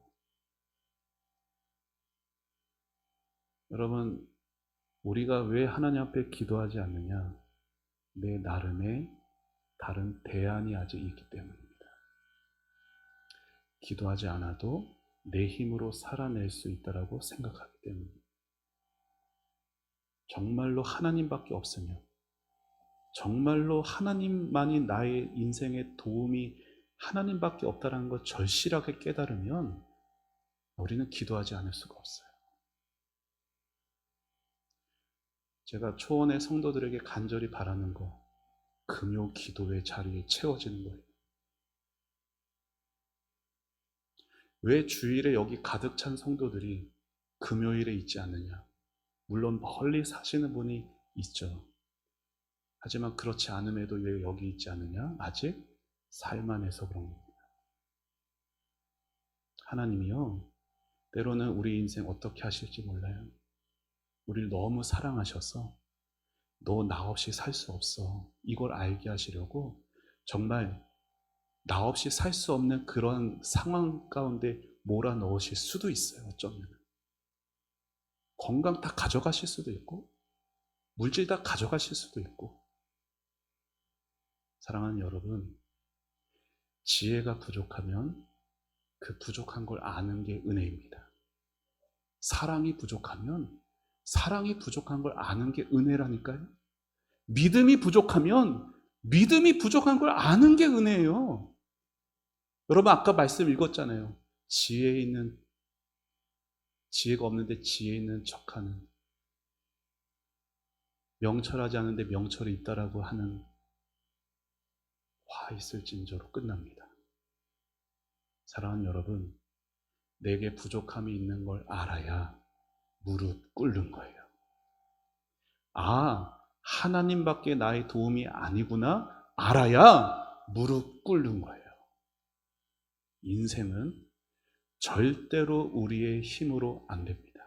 여러분, 우리가 왜 하나님 앞에 기도하지 않느냐? 내 나름의 다른 대안이 아직 있기 때문입니다. 기도하지 않아도 내 힘으로 살아낼 수 있다고 생각하기 때문입니다. 정말로 하나님밖에 없으면, 정말로 하나님만이 나의 인생의 도움이 하나님밖에 없다는 걸 절실하게 깨달으면 우리는 기도하지 않을 수가 없어요. 제가 초원의 성도들에게 간절히 바라는 거, 금요 기도의 자리에 채워지는 거예요. 왜 주일에 여기 가득 찬 성도들이 금요일에 있지 않느냐? 물론 멀리 사시는 분이 있죠. 하지만 그렇지 않음에도 왜 여기 있지 않느냐? 아직 살만해서 그런 겁니다. 하나님이요, 때로는 우리 인생 어떻게 하실지 몰라요. 우리를 너무 사랑하셔서 너 나 없이 살 수 없어, 이걸 알게 하시려고 정말 나 없이 살 수 없는 그런 상황 가운데 몰아넣으실 수도 있어요. 어쩌면 건강 다 가져가실 수도 있고 물질 다 가져가실 수도 있고. 사랑하는 여러분, 지혜가 부족하면 그 부족한 걸 아는 게 은혜입니다. 사랑이 부족하면 사랑이 부족한 걸 아는 게 은혜라니까요. 믿음이 부족하면 믿음이 부족한 걸 아는 게 은혜예요. 여러분, 아까 말씀 읽었잖아요. 지혜가 없는데 지혜 있는 척하는, 명철하지 않은데 명철이 있다라고 하는 화 있을진저로 끝납니다. 사랑하는 여러분, 내게 부족함이 있는 걸 알아야 무릎 꿇는 거예요. 아, 하나님밖에 나의 도움이 아니구나 알아야 무릎 꿇는 거예요. 인생은 절대로 우리의 힘으로 안 됩니다.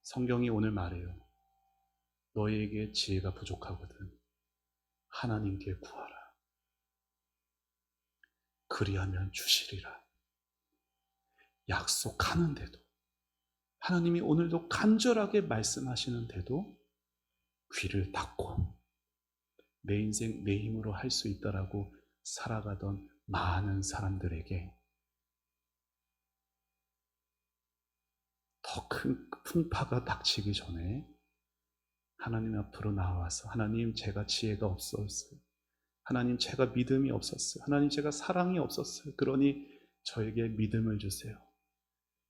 성경이 오늘 말해요. 너희에게 지혜가 부족하거든 하나님께 구하라. 그리하면 주시리라. 약속하는데도, 하나님이 오늘도 간절하게 말씀하시는데도 귀를 닫고 내 인생 내 힘으로 할 수 있다라고 살아가던 많은 사람들에게 더 큰 풍파가 닥치기 전에 하나님 앞으로 나와서, 하나님, 제가 지혜가 없었어요. 하나님, 제가 믿음이 없었어요. 하나님, 제가 사랑이 없었어요. 그러니 저에게 믿음을 주세요.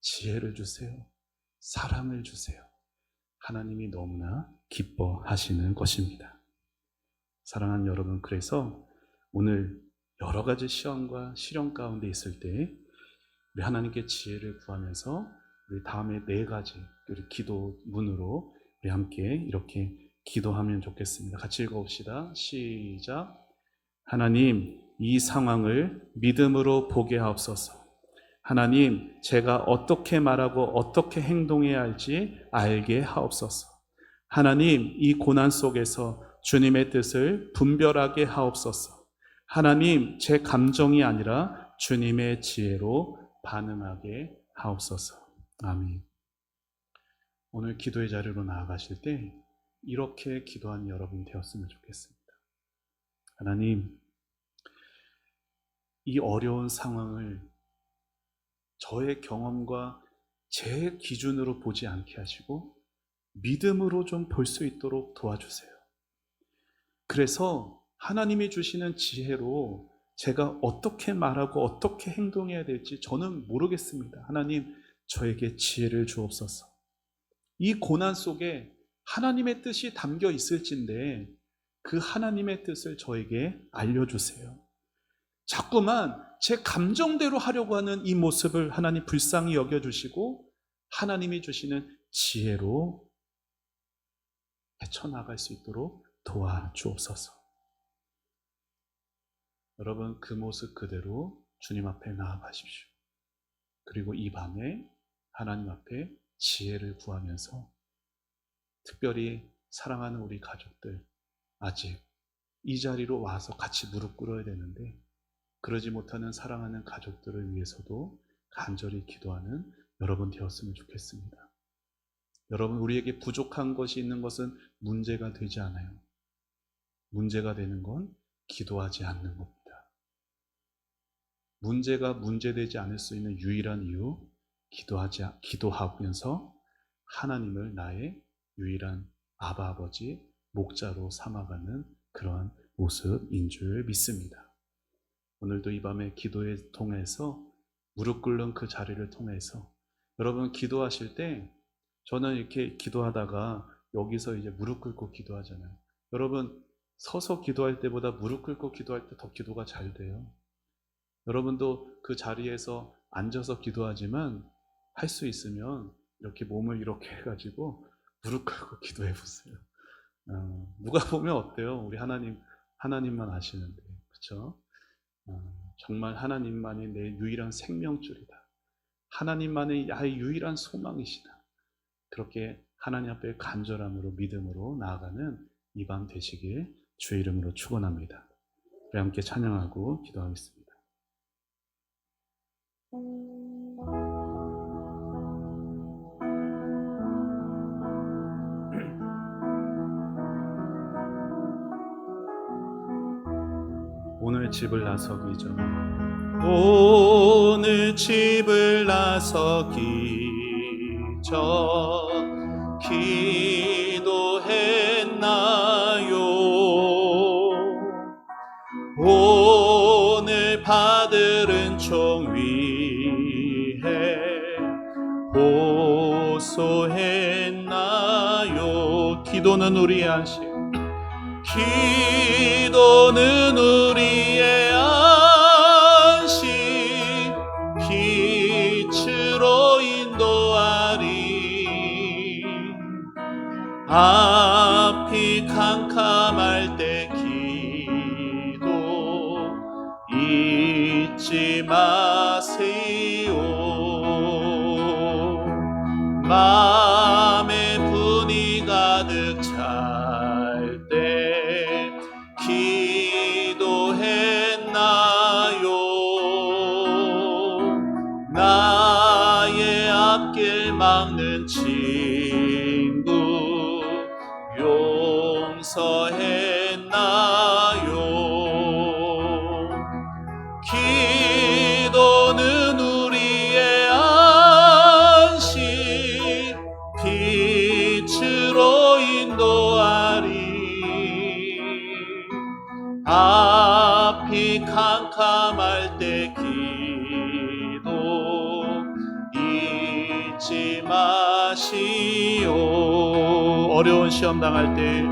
지혜를 주세요. 사랑을 주세요. 하나님이 너무나 기뻐하시는 것입니다. 사랑하는 여러분, 그래서 오늘 여러 가지 시험과 시련 가운데 있을 때 우리 하나님께 지혜를 구하면서 우리 다음에 4가지 우리 기도문으로 우리 함께 이렇게 기도하면 좋겠습니다. 같이 읽어봅시다. 시작. 하나님, 이 상황을 믿음으로 보게 하옵소서. 하나님, 제가 어떻게 말하고 어떻게 행동해야 할지 알게 하옵소서. 하나님, 이 고난 속에서 주님의 뜻을 분별하게 하옵소서. 하나님, 제 감정이 아니라 주님의 지혜로 반응하게 하옵소서. 아멘. 오늘 기도의 자리로 나아가실 때 이렇게 기도한 여러분 되었으면 좋겠습니다. 하나님, 이 어려운 상황을 저의 경험과 제 기준으로 보지 않게 하시고 믿음으로 좀 볼 수 있도록 도와주세요. 그래서 하나님이 주시는 지혜로 제가 어떻게 말하고 어떻게 행동해야 될지 저는 모르겠습니다. 하나님, 저에게 지혜를 주옵소서. 이 고난 속에 하나님의 뜻이 담겨 있을진데 그 하나님의 뜻을 저에게 알려주세요. 자꾸만 제 감정대로 하려고 하는 이 모습을 하나님 불쌍히 여겨주시고 하나님이 주시는 지혜로 헤쳐나갈 수 있도록 도와주옵소서. 여러분, 그 모습 그대로 주님 앞에 나아가십시오. 그리고 이 밤에 하나님 앞에 지혜를 구하면서 특별히 사랑하는 우리 가족들, 아직 이 자리로 와서 같이 무릎 꿇어야 되는데 그러지 못하는 사랑하는 가족들을 위해서도 간절히 기도하는 여러분 되었으면 좋겠습니다. 여러분, 우리에게 부족한 것이 있는 것은 문제가 되지 않아요. 문제가 되는 건 기도하지 않는 겁니다. 문제가 문제되지 않을 수 있는 유일한 이유, 기도하면서 하나님을 나의 유일한 아바 아버지, 목자로 삼아가는 그러한 모습인 줄 믿습니다. 오늘도 이 밤에 기도에 통해서 무릎 꿇는 그 자리를 통해서 여러분 기도하실 때 저는 이렇게 기도하다가 여기서 이제 무릎 꿇고 기도하잖아요. 여러분 서서 기도할 때보다 무릎 꿇고 기도할 때 더 기도가 잘 돼요. 여러분도 그 자리에서 앉아서 기도하지만 할 수 있으면 이렇게 몸을 이렇게 해가지고 무릎 꿇고 기도해 보세요. 누가 보면 어때요? 우리 하나님만 아시는데, 그렇죠? 정말 하나님만이 내 유일한 생명줄이다. 하나님만의 나의 유일한 소망이시다. 그렇게 하나님 앞에 간절함으로 믿음으로 나아가는 이 밤 되시길 주의 이름으로 축원합니다. 우리 함께 찬양하고 기도하겠습니다. 오늘 집을 나서기 전 오늘 집을 나서기 전 기도했나요? 오늘 받을 은총 위해 호소했나요? 기도는 우리의 안식, 기도는 우리의 안식, 빛으로 인도하리. 앞이 캄캄할 때 기도 잊지 마세요. 마음에 분이 가득 찰 때 기도했나요? 나의 앞길 막는 친구 용서했나요? 기도는 우리의 안식, 빛으로 인도하리. 앞이 캄캄할 때 기도 잊지 마시오. 어려운 시험 당할 때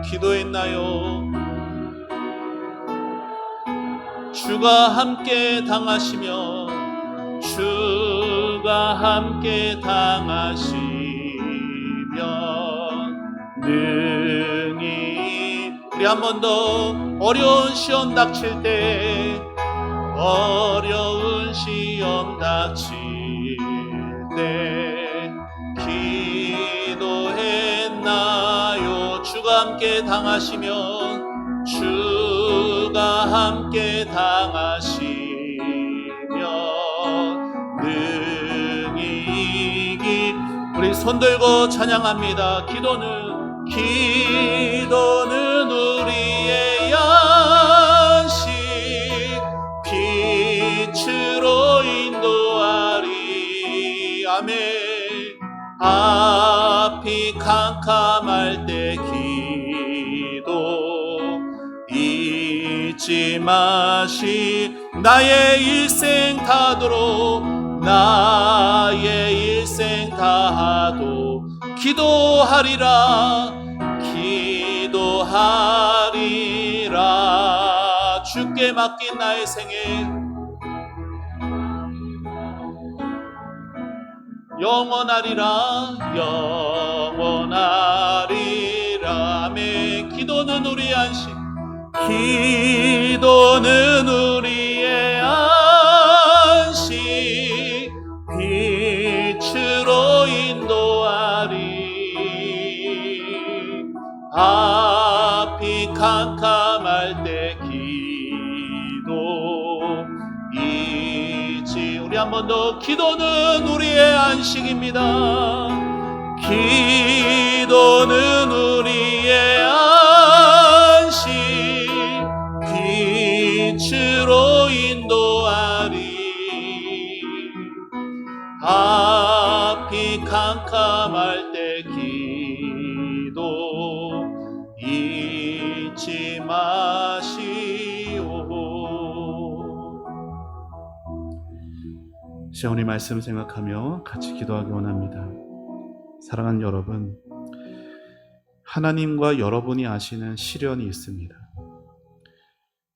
기도했나요? 주가 함께 당하시면, 주가 함께 당하시면 능히. 우리 한 번 더 어려운 시험 닥칠 때, 어려운 시험 닥칠 때 기도했나요? 주가 함께 당하시면, 주가 함께 당하시면 능히 이기. 우리 손 들고 찬양합니다. 기도는 아멘. 앞이 캄캄할 때 기도 잊지 마시. 나의 일생 다도록 나의 일생 다하도 기도하리라 기도하리라. 주께 맡긴 나의 생애 영원하리라 영원하리라. 아멘. 기도는 우리의 안식, 기도는 우리의 안식, 빛으로 인도하리. 앞이 캄캄할 때 기도 잊지. 우리 한 번 더. 기도는 우리의 안식입니다. 기도는 우리의 안식, 빛으로 인도하리. 앞이 캄캄할 때 기도 잊지 마시오. 시온의 말씀 생각하며 같이 기도하기 원합니다. 사랑하는 여러분, 하나님과 여러분이 아시는 시련이 있습니다.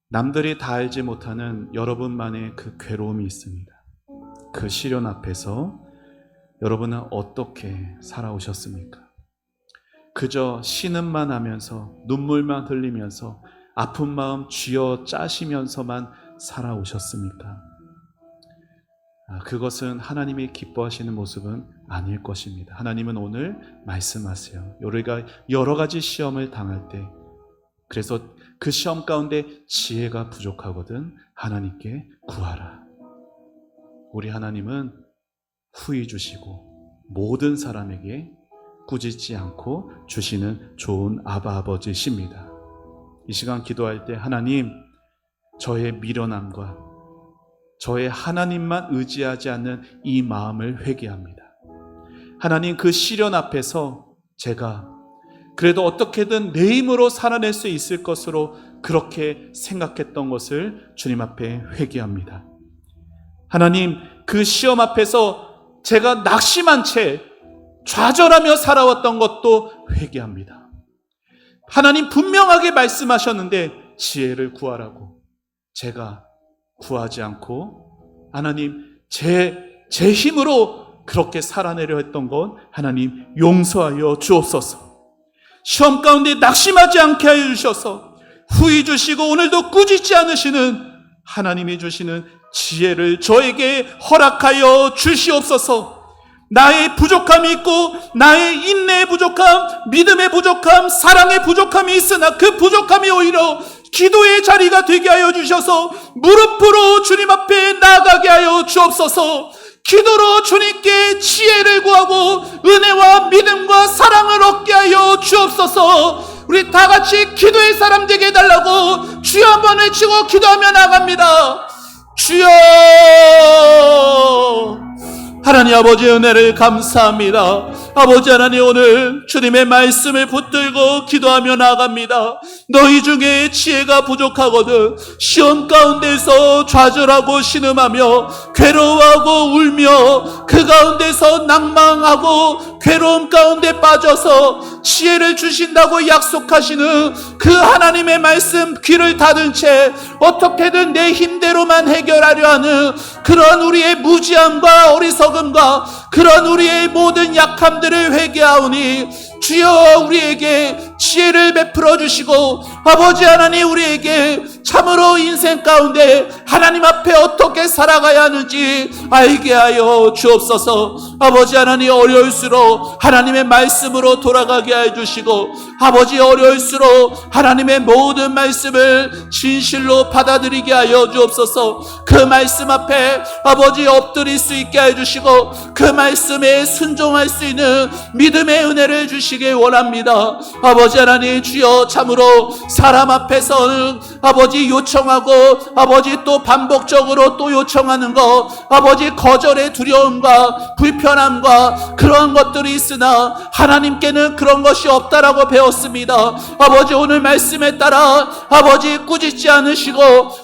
남들이 다 알지 못하는 여러분만의 그 괴로움이 있습니다. 그 시련 앞에서 여러분은 어떻게 살아오셨습니까? 그저 신음만 하면서 눈물만 흘리면서 아픈 마음 쥐어 짜시면서만 살아오셨습니까? 그것은 하나님이 기뻐하시는 모습은 아닐 것입니다. 하나님은 오늘 말씀하세요. 우리가 여러 가지 시험을 당할 때, 그래서 그 시험 가운데 지혜가 부족하거든 하나님께 구하라. 우리 하나님은 후히 주시고 모든 사람에게 꾸짖지 않고 주시는 좋은 아바 아버지십니다. 이 시간 기도할 때 하나님, 저의 미련함과 저의 하나님만 의지하지 않는 이 마음을 회개합니다. 하나님, 그 시련 앞에서 제가 그래도 어떻게든 내 힘으로 살아낼 수 있을 것으로 그렇게 생각했던 것을 주님 앞에 회개합니다. 하나님, 그 시험 앞에서 제가 낙심한 채 좌절하며 살아왔던 것도 회개합니다. 하나님 분명하게 말씀하셨는데 지혜를 구하라고 제가 구하지 않고 하나님 제 힘으로 그렇게 살아내려 했던 건 하나님 용서하여 주옵소서. 시험 가운데 낙심하지 않게 하여 주셔서 후히 주시고 오늘도 꾸짖지 않으시는 하나님이 주시는 지혜를 저에게 허락하여 주시옵소서. 나의 부족함이 있고 나의 인내의 부족함, 믿음의 부족함, 사랑의 부족함이 있으나 그 부족함이 오히려 기도의 자리가 되게 하여 주셔서 무릎으로 주님 앞에 나아가게 하여 주옵소서. 기도로 주님께 지혜를 구하고 은혜와 믿음과 사랑을 얻게 하여 주옵소서. 우리 다 같이 기도의 사람 되게 해달라고 주여 한번 외치고 기도하며 나갑니다. 주여, 하나님 아버지의 은혜를 감사합니다. 아버지 하나님, 오늘 주님의 말씀을 붙들고 기도하며 나아갑니다. 너희 중에 지혜가 부족하거든 시험 가운데서 좌절하고 신음하며 괴로워하고 울며 그 가운데서 낭망하고 괴로움 가운데 빠져서 지혜를 주신다고 약속하시는 그 하나님의 말씀 귀를 닫은 채 어떻게든 내 힘대로만 해결하려 하는 그런 우리의 무지함과 어리석음과 그런 우리의 모든 약함들을 회개하오니 주여 우리에게 지혜를 베풀어 주시고 아버지 하나님, 우리에게 참으로 인생 가운데 하나님 앞에 어떻게 살아가야 하는지 알게 하여 주옵소서. 아버지 하나님, 어려울수록 하나님의 말씀으로 돌아가게 해 주시고 아버지, 어려울수록 하나님의 모든 말씀을 진실로 받아들이게 하여 주옵소서. 그 말씀 앞에 아버지 엎드릴 수 있게 해 주시고 그 말씀에 순종할 수 있는 믿음의 은혜를 주시길 원합니다. 아버지 하나님, 주여 참으로 사람 앞에서는 아버지 요청하고 아버지 또 반복적으로 또 요청하는 것, 아버지 거절의 두려움과 불편함과 그런 것들이 있으나 하나님께는 그런 것이 없다라고 배웠습니다. 아버지 오늘 말씀에 따라 아버지 꾸짖지 않으시고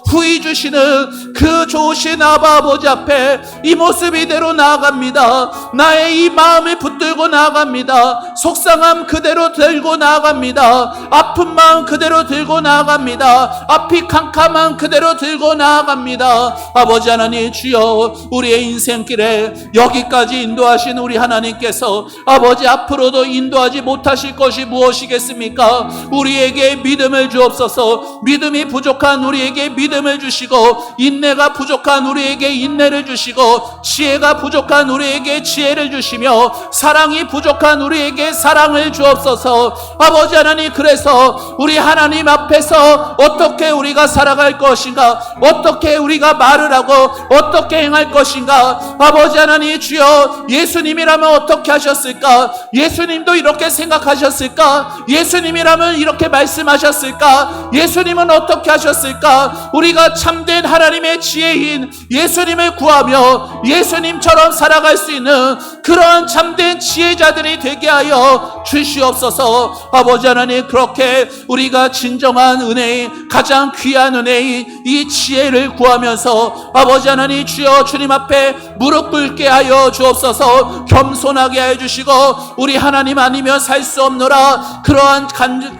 후히 주시는 그 좋으신 아버지 앞에 이 모습 이대로 나아갑니다. 나의 이 마음을 붙들고 나아갑니다. 속상함 그대로 들고 나아갑니다. 아픈 마음 그대로 들고 나아갑니다. 앞이 캄캄한 그대로 들고 나아갑니다. 아버지 하나님 주여, 우리의 인생길에 여기까지 인도하신 우리 하나님께서 아버지 앞으로도 인도하지 못하실 것이 무엇이겠습니까? 우리에게 믿음을 주옵소서. 믿음이 부족한 우리에게 믿음을 주시고, 인내가 부족한 우리에게 인내를 주시고, 지혜가 부족한 우리에게 지혜를 주시며, 사랑이 부족한 우리에게 사랑을 주옵소서. 아버지 하나님, 그래서 우리 하나님 앞에서 어떻게 우리가 살아갈 것인가, 어떻게 우리가 말을 하고 어떻게 행할 것인가. 아버지 하나님 주여, 예수님이라면 어떻게 하셨을까? 예수님도 이렇게 생각하셨을까? 예수님이라면 이렇게 말씀하셨을까? 예수님은 어떻게 하셨을까? 우리가 참된 하나님의 지혜인 예수님을 구하며 예수님처럼 살아갈 수 있는 그런 참된 지혜자들이 되게 하여 주시옵소서. 아버지 하나님, 그렇게 우리가 진정한 은혜인, 가장 귀한 은혜인 이 지혜를 구하면서 아버지 하나님 주여, 주님 앞에 무릎 꿇게 하여 주옵소서. 겸손하게 하여 주시고, 우리 하나님 아니면 살 수 없노라 그러한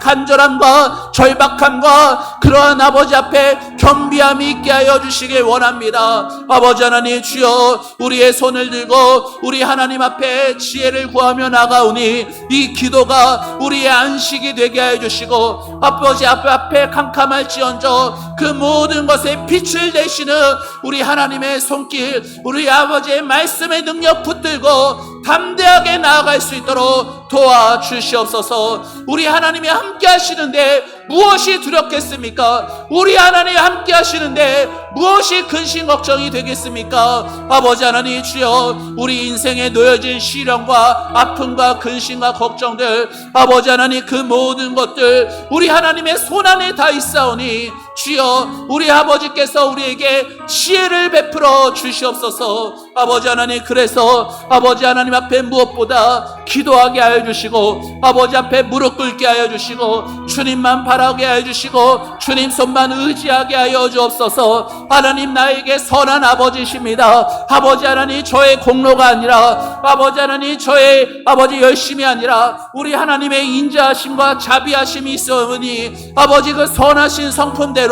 간절함과 절박함과 그러한 아버지 앞에 겸비함이 있게 하여 주시길 원합니다. 아버지 하나님 주여, 우리의 손을 들고 우리 하나님 앞에 지혜를 구하며 나가오니 이 기도가 우리의 안식이 되게 하여 주시고, 아버지 앞에 캄캄할지언정 그 모든 것에 빛을 내시는 우리 하나님의 손길, 우리 아버지의 말씀의 능력 붙들고 담대하게 나아갈 수 있도록 도와주시옵소서. 우리 하나님이 함께 하시는데 무엇이 두렵겠습니까? 우리 하나님이 함께 하시는데 무엇이 근심 걱정이 되겠습니까? 아버지 하나님 주여, 우리 인생에 놓여진 시련과 아픔과 근심과 걱정들, 아버지 하나님 그 모든 것들 우리 하나님의 손안에 다 있사오니 주여, 우리 아버지께서 우리에게 지혜를 베풀어 주시옵소서. 아버지 하나님, 그래서 아버지 하나님 앞에 무엇보다 기도하게 하여 주시고, 아버지 앞에 무릎 꿇게 하여 주시고, 주님만 바라게 하여 주시고, 주님 손만 의지하게 하여 주옵소서. 하나님, 나에게 선한 아버지십니다. 아버지 하나님, 저의 공로가 아니라, 아버지 하나님 저의 아버지 열심이 아니라 우리 하나님의 인자하심과 자비하심이 있으니 아버지 그 선하신 성품대로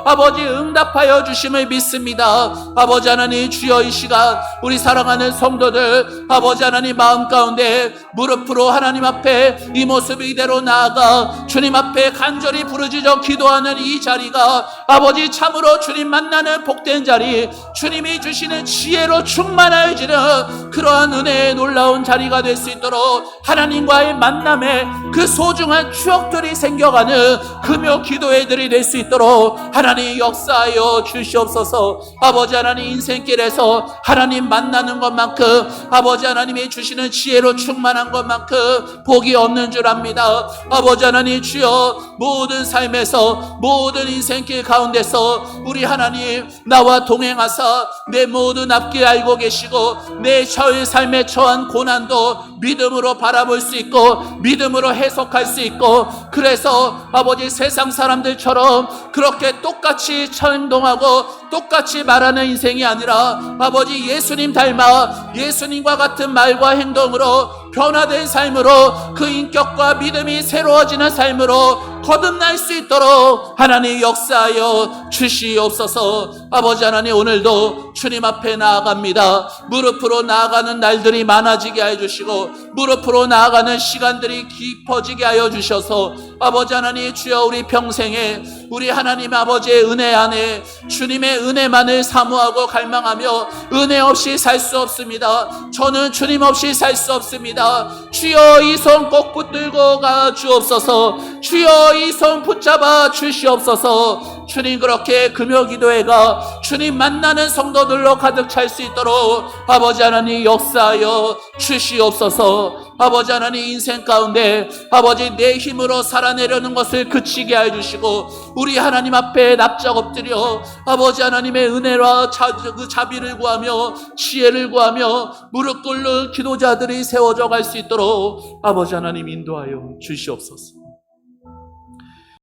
아버지 응답하여 주심을 믿습니다. 아버지 하나님 주여, 이 시간 우리 사랑하는 성도들 아버지 하나님 마음 가운데 무릎으로 하나님 앞에 이 모습 이대로 나아가 주님 앞에 간절히 부르짖어 기도하는 이 자리가 아버지 참으로 주님 만나는 복된 자리, 주님이 주시는 지혜로 충만해지는 그러한 은혜의 놀라운 자리가 될 수 있도록 하나님과의 만남에 그 소중한 추억들이 생겨가는 금요 기도회들이 될 수 있도록 하나님 역사하여 주시옵소서. 아버지 하나님, 인생길에서 하나님 만나는 것만큼 아버지 하나님이 주시는 지혜로 충만한 것만큼 복이 없는 줄 압니다. 아버지 하나님 주여, 모든 삶에서 모든 인생길 가운데서 우리 하나님 나와 동행하사 내 모든 앞길 알고 계시고 내 삶에 처한 고난도 믿음으로 바라볼 수 있고 믿음으로 해석할 수 있고, 그래서 아버지 세상 사람들처럼 그렇게 똑같이 행동하고 똑같이 말하는 인생이 아니라 아버지 예수님 닮아 예수님과 같은 말과 행동으로 변화된 삶으로 그 인격과 믿음이 새로워지는 삶으로 거듭날 수 있도록 하나님 역사하여 주시옵소서. 아버지 하나님, 오늘도 주님 앞에 나아갑니다. 무릎으로 나아가는 날들이 많아지게 하여 주시고 무릎으로 나아가는 시간들이 깊어지게 하여 주셔서 아버지 하나님 주여, 우리 평생에 우리 하나님 아버지의 은혜 안에 주님의 은혜만을 사모하고 갈망하며 은혜 없이 살 수 없습니다. 저는 주님 없이 살 수 없습니다. 주여, 이 손 꼭 붙들고 가 주옵소서. 주여, 이 손 붙잡아 주시옵소서. 주님, 그렇게 금요 기도회가 주님 만나는 성도들로 가득 찰 수 있도록 아버지 하나님 역사하여 주시옵소서. 아버지 하나님 인생 가운데 아버지 내 힘으로 살아내려는 것을 그치게 해주시고 우리 하나님 앞에 납작 엎드려 아버지 하나님의 은혜와 그 자비를 구하며 지혜를 구하며 무릎 꿇는 기도자들이 세워져 갈 수 있도록 아버지 하나님 인도하여 주시옵소서.